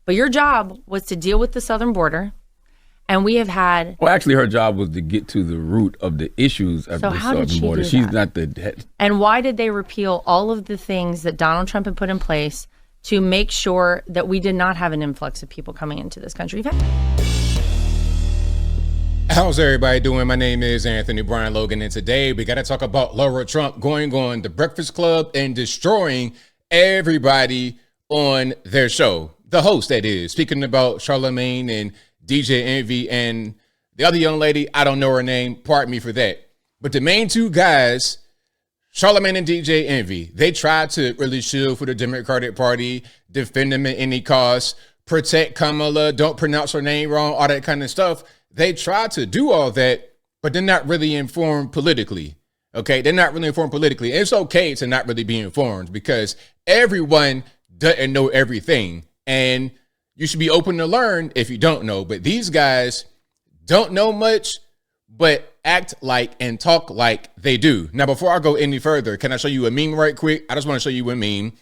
But your job was to deal with the southern border. And we have had... Well, actually, her job was to get to the root of the issues at the southern border. She's not the... And why did they repeal all of the things that Donald Trump had put in place to make sure that we did not have an influx of people coming into this country? How's everybody doing? My name is Anthony Brian Logan, and today we got to talk about Lara Trump going on The Breakfast Club and destroying everybody on their show. The host, that is. Speaking about Charlamagne and DJ Envy and the other young lady, I don't know her name, pardon me for that. But the main two guys, Charlamagne and DJ Envy, they tried to really shield for the Democratic Party, defend them at any cost, protect Kamala, don't pronounce her name wrong, all that kind of stuff. They tried to do all that, but they're not really informed politically. Okay, they're not really informed politically. It's okay to not really be informed because everyone doesn't know everything. And you should be open to learn if you don't know. But these guys don't know much, but act like and talk like they do. Now, before I go any further, can I show you a meme right quick? I just want to show you a meme.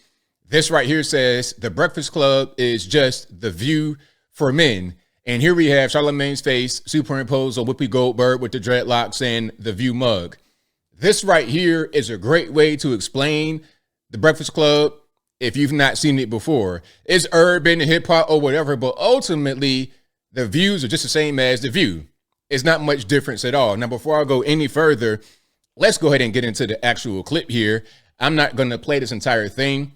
This right here says, The Breakfast Club is just the view for men. And here we have Charlamagne's face superimposed on Whoopi Goldberg with the dreadlocks and the View mug. This right here is a great way to explain The Breakfast Club if you've not seen it before. It's urban, hip hop, or whatever, but ultimately the views are just the same as The View. It's not much difference at all. Now, before I go any further, let's go ahead and get into the actual clip here. I'm not going to play this entire thing.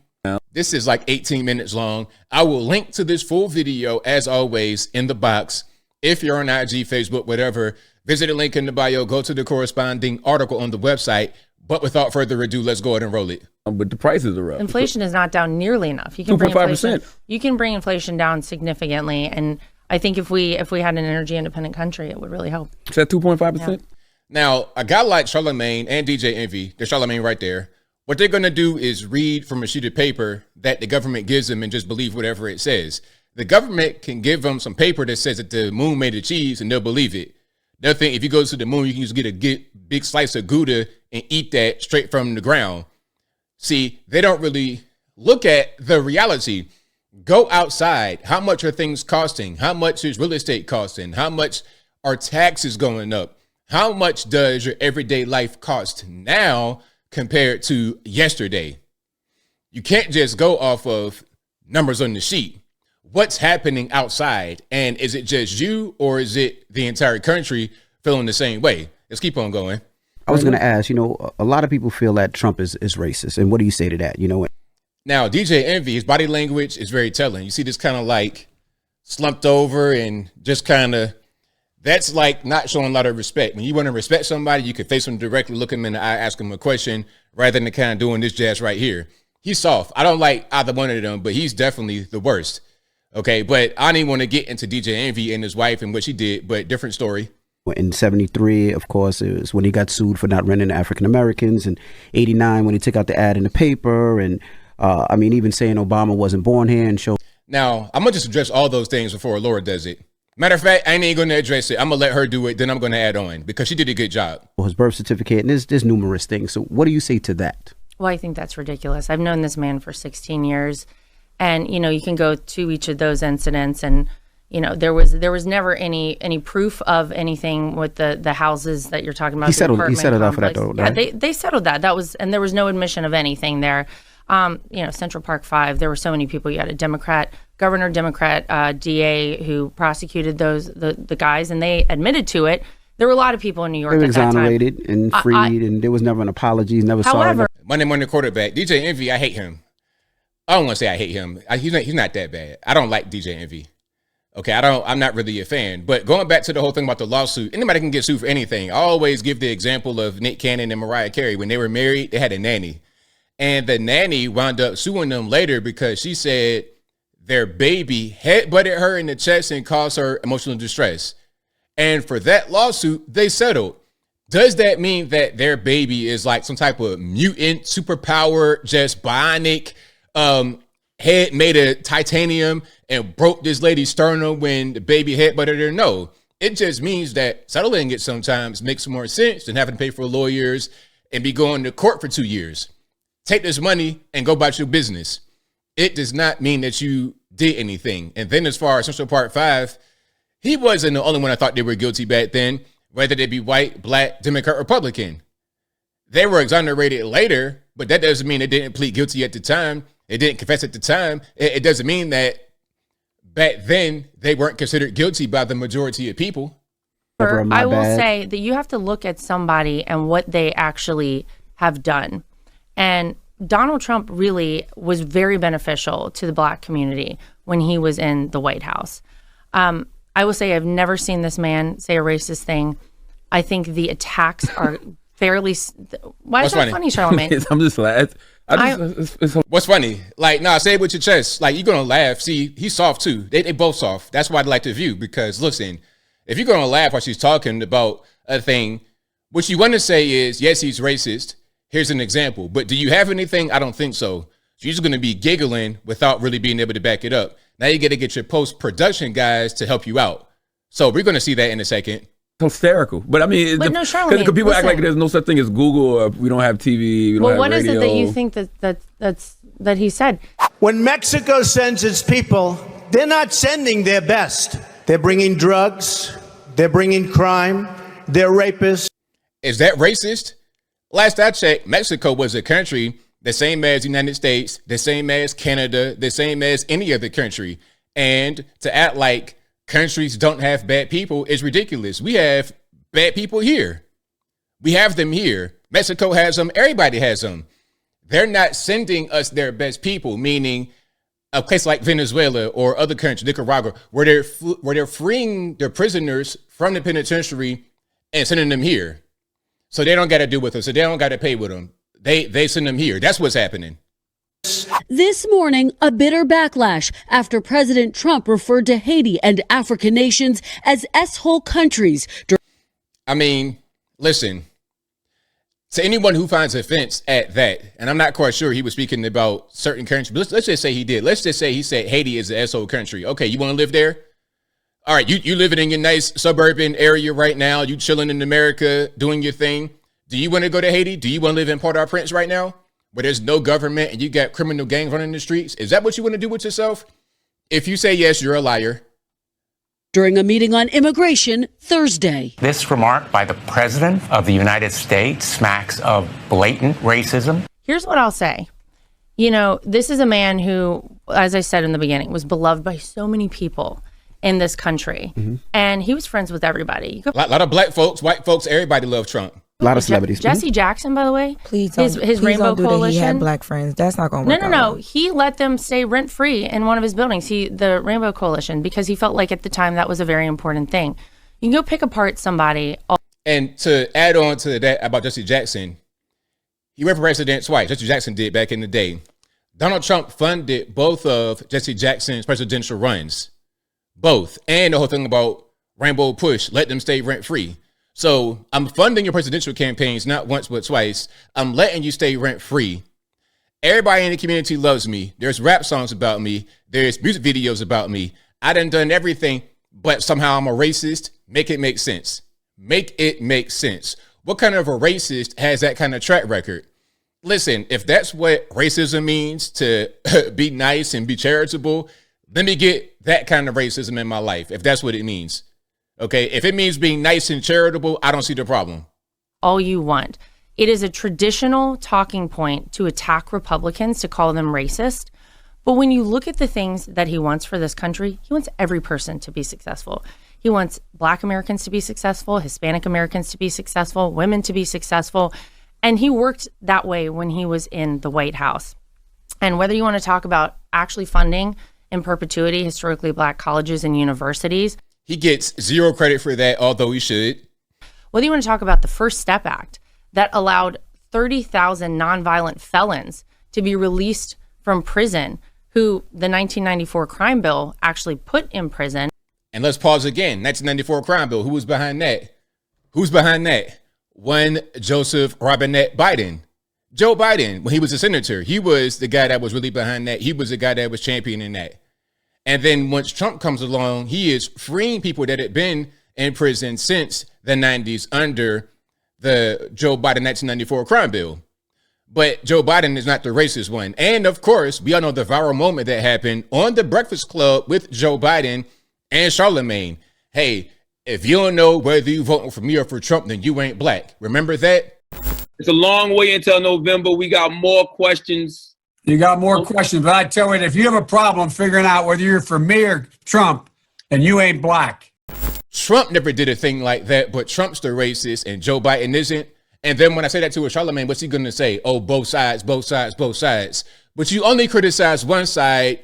This is like 18 minutes long. I will link to this full video, as always, in the box. If you're on IG, Facebook, whatever, visit the link in the bio, go to the corresponding article on the website. But without further ado, let's go ahead and roll it. But the prices are up. Inflation is not down nearly enough. You can 2.5%. You can bring inflation down significantly, and I think if we had an energy independent country, it would really help. Is that 2.5%? Yeah. Now, a guy like Charlamagne and DJ Envy, there's Charlamagne right there. What they're going to do is read from a sheet of paper that the government gives them and just believe whatever it says. The government can give them some paper that says that the moon made of cheese and they'll believe it. They'll think if you go to the moon, you can just get a big slice of Gouda and eat that straight from the ground. See, they don't really look at the reality. Go outside. How much are things costing? How much is real estate costing? How much are taxes going up? How much does your everyday life cost now compared to yesterday? You can't just go off of numbers on the sheet. What's happening outside? And is it just you or is it the entire country feeling the same way? Let's keep on going. I was going to ask, a lot of people feel that Trump is racist. And what do you say to that? Now, DJ Envy, his body language is very telling. You see this kind of like slumped over and just kind of, that's like not showing a lot of respect. When you want to respect somebody, you can face them directly, look them in the eye, ask them a question, rather than kind of doing this jazz right here. He's soft. I don't like either one of them, but he's definitely the worst. Okay, but I didn't want to get into DJ Envy and his wife and what she did, but different story. In 73, of course, it was when he got sued for not renting to African Americans. And 89, when he took out the ad in the paper. And even saying Obama wasn't born here and show. Now, I'm going to just address all those things before Laura does it. Matter of fact, I ain't going to address it. I'm going to let her do it. Then I'm going to add on because she did a good job. His birth certificate, and there's numerous things. So what do you say to that? Well, I think that's ridiculous. I've known this man for 16 years. And, you can go to each of those incidents and, there was never any proof of anything with the houses that you're talking about. He settled out for that, though, right? Yeah, they settled that. And there was no admission of anything there. Central Park 5, there were so many people. You had a Governor Democrat, DA who prosecuted the guys, and they admitted to it. There were a lot of people in New York. They were at that time. exonerated and freed, and there was never an apology. Never however, sorry. Monday morning quarterback, DJ Envy, I hate him. I don't want to say I hate him. He's not that bad. I don't like DJ Envy. Okay, I'm not really a fan. But going back to the whole thing about the lawsuit, anybody can get sued for anything. I always give the example of Nick Cannon and Mariah Carey. When they were married, they had a nanny. And the nanny wound up suing them later because she said their baby headbutted her in the chest and caused her emotional distress. And for that lawsuit, they settled. Does that mean that their baby is like some type of mutant, superpower, just bionic, head made of titanium and broke this lady's sternum when the baby headbutted her? No, it just means that settling it sometimes makes more sense than having to pay for lawyers and be going to court for 2 years. Take this money and go about your business. It does not mean that you did anything. And then as far as Central Park 5, he wasn't the only one I thought they were guilty back then, whether they be white, black, Democrat, Republican. They were exonerated later, but that doesn't mean they didn't plead guilty at the time. They didn't confess at the time. It doesn't mean that back then they weren't considered guilty by the majority of people. I will say that you have to look at somebody and what they actually have done. And Donald Trump really was very beneficial to the black community when he was in the White House. I will say I've never seen this man say a racist thing. I think the attacks are fairly... Why is that funny, Charlamagne? I'm just laughing. What's funny? Like, nah, say it with your chest. Like, you're going to laugh. See, he's soft too. They both soft. That's why I like to view, because listen, if you're going to laugh while she's talking about a thing, what you want to say is, yes, he's racist. Here's an example. But do you have anything? I don't think so. So you're just going to be giggling without really being able to back it up. Now you got to get your post-production guys to help you out. So we're going to see that in a second. Hysterical. But I mean, no, Charlamagne, because people act like listen. there's no such thing as Google, or we don't have TV, we don't have what radio. is it that you think that he said? When Mexico sends its people, they're not sending their best. They're bringing drugs. They're bringing crime. They're rapists. Is that racist? Last I checked, Mexico was a country the same as the United States, the same as Canada, the same as any other country. And to act like countries don't have bad people is ridiculous. We have bad people here. We have them here. Mexico has them. Everybody has them. They're not sending us their best people, meaning a place like Venezuela or other countries, Nicaragua, where they're freeing their prisoners from the penitentiary and sending them here. So they don't got to do with us. So they don't got to pay with them. They send them here. That's what's happening. This morning, a bitter backlash after President Trump referred to Haiti and African nations as S-hole countries. I mean, listen, to anyone who finds offense at that, and I'm not quite sure he was speaking about certain countries, but let's just say he did. Let's just say he said Haiti is an S-hole country. Okay, you want to live there? All right, you living in your nice suburban area right now. You chilling in America, doing your thing. Do you want to go to Haiti? Do you want to live in Port-au-Prince right now, where there's no government and you got criminal gangs running the streets? Is that what you want to do with yourself? If you say yes, you're a liar. During a meeting on immigration Thursday. This remark by the President of the United States smacks of blatant racism. Here's what I'll say. You know, this is a man who, as I said in the beginning, was beloved by so many people in this country. Mm-hmm. And he was friends with everybody. A lot of black folks, white folks, everybody loved Trump. A lot of celebrities. Jesse Jackson, by the way, please don't, his Rainbow Coalition. He had black friends. That's not going to work. No. He let them stay rent free in one of his buildings. The Rainbow Coalition, because he felt like at the time that was a very important thing. You can go pick apart somebody. And to add on to that about Jesse Jackson, he ran for president twice. Jesse Jackson did back in the day. Donald Trump funded both of Jesse Jackson's presidential runs, both, and the whole thing about Rainbow Push, let them stay rent free. So I'm funding your presidential campaigns, not once, but twice. I'm letting you stay rent free. Everybody in the community loves me. There's rap songs about me. There's music videos about me. I done everything, but somehow I'm a racist. Make it make sense. Make it make sense. What kind of a racist has that kind of track record? Listen, if that's what racism means, to be nice and be charitable, let me get that kind of racism in my life, if that's what it means. Okay, if it means being nice and charitable, I don't see the problem. All you want. It is a traditional talking point to attack Republicans, to call them racist. But when you look at the things that he wants for this country, he wants every person to be successful. He wants Black Americans to be successful, Hispanic Americans to be successful, women to be successful. And he worked that way when he was in the White House. And whether you want to talk about actually funding in perpetuity historically Black colleges and universities, he gets zero credit for that, although he should. Whether you want to talk about the First Step Act that allowed 30,000 nonviolent felons to be released from prison, who the 1994 crime bill actually put in prison. And let's pause again. 1994 crime bill. Who was behind that? Who's behind that? One Joseph Robinette Biden. Joe Biden, when he was a senator, he was the guy that was really behind that. He was the guy that was championing that. And then once Trump comes along, he is freeing people that had been in prison since the 90s under the Joe Biden 1994 crime bill. But Joe Biden is not the racist one. And of course, we all know the viral moment that happened on the Breakfast Club with Joe Biden and Charlamagne. Hey, if you don't know whether you voting for me or for Trump, then you ain't black. Remember that? It's a long way until November. We got more questions. You got more questions, but I tell you, if you have a problem figuring out whether you're for me or Trump, then you ain't black. Trump never did a thing like that, but Trump's the racist and Joe Biden isn't. And then when I say that to a Charlamagne, what's he going to say? Oh, both sides, both sides, both sides. But you only criticize one side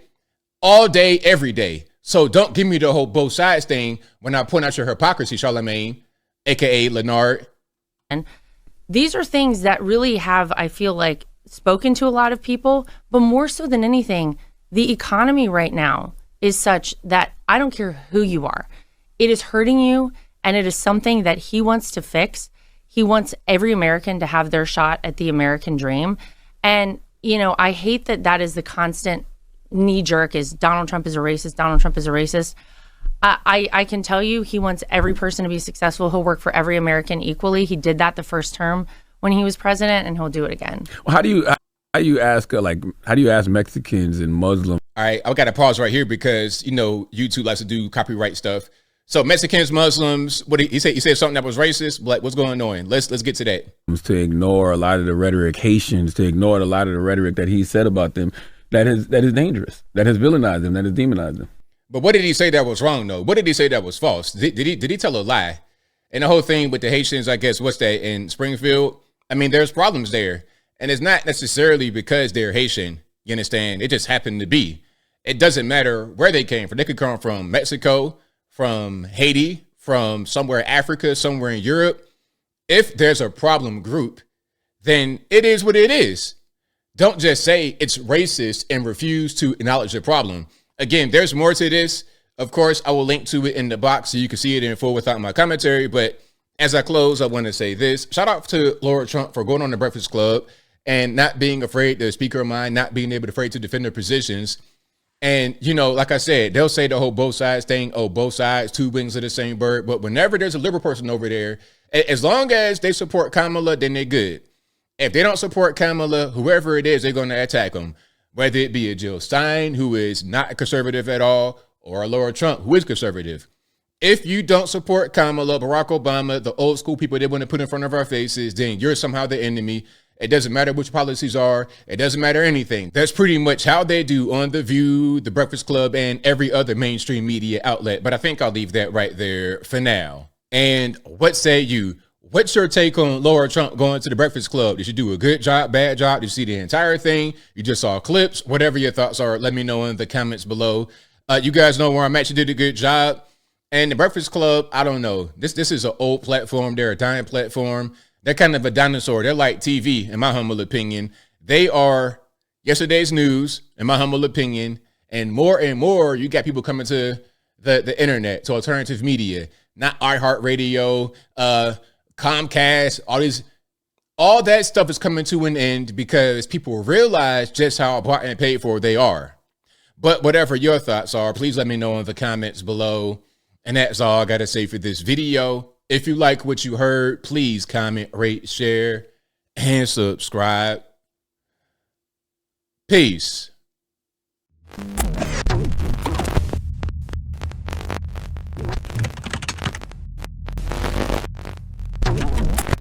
all day, every day. So don't give me the whole both sides thing when I point out your hypocrisy, Charlamagne, a.k.a. Leonard. And these are things that really have, I feel like, spoken to a lot of people. But more so than anything, the economy right now is such that I don't care who you are. It is hurting you, and it is something that he wants to fix. He wants every American to have their shot at the American dream. And, you know, I hate that that is the constant knee jerk is Donald Trump is a racist. Donald Trump is a racist. I can tell you he wants every person to be successful. He'll work for every American equally. He did that the first term when he was president, and he'll do it again. Well, how do you ask Mexicans and Muslims? All right, I got to pause right here because, you know, YouTube likes to do copyright stuff. So Mexicans, Muslims, what he said? He said something that was racist. Like, what's going on? Let's get to that. To ignore a lot of the rhetoric, Haitians, to ignore a lot of the rhetoric that he said about them, that is dangerous. That has villainized them. That has demonized them. But what did he say that was wrong though? What did he say that was false? Did he tell a lie? And the whole thing with the Haitians, I guess, what's that in Springfield? I mean, there's problems there, and it's not necessarily because they're Haitian. You understand? It just happened to be. It doesn't matter where they came from. They could come from Mexico, from Haiti, from somewhere in Africa, somewhere in Europe. If there's a problem group, then it is what it is. Don't just say it's racist and refuse to acknowledge the problem. Again, there's more to this. Of course, I will link to it in the box so you can see it in full without my commentary. But as I close, I want to say this. Shout out to Lara Trump for going on the Breakfast Club and not being afraid to speak her mind, not being afraid to defend their positions. And, you know, like I said, they'll say the whole both sides thing. Oh, both sides, two wings of the same bird. But whenever there's a liberal person over there, as long as they support Kamala, then they're good. If they don't support Kamala, whoever it is, they're going to attack them. Whether it be a Jill Stein, who is not conservative at all, or a Lara Trump, who is conservative. If you don't support Kamala, Barack Obama, the old school people they want to put in front of our faces, then you're somehow the enemy. It doesn't matter which policies are. It doesn't matter anything. That's pretty much how they do on The View, The Breakfast Club, and every other mainstream media outlet. But I think I'll leave that right there for now. And what say you? What's your take on Lara Trump going to the Breakfast Club? Did you do a good job, bad job? Did you see the entire thing? You just saw clips? Whatever your thoughts are, let me know in the comments below. You guys know where I'm at. You did a good job. And the Breakfast Club, I don't know. This is an old platform. They're a dying platform. They're kind of a dinosaur. They're like TV, in my humble opinion. They are yesterday's news, in my humble opinion. And more, you got people coming to the internet, to alternative media, not iHeartRadio, Comcast, all that stuff is coming to an end because people realize just how bought and paid for they are. But whatever your thoughts are, please let me know in the comments below. And that's all I got to say for this video. If you like what you heard, please comment, rate, share, and subscribe. Peace.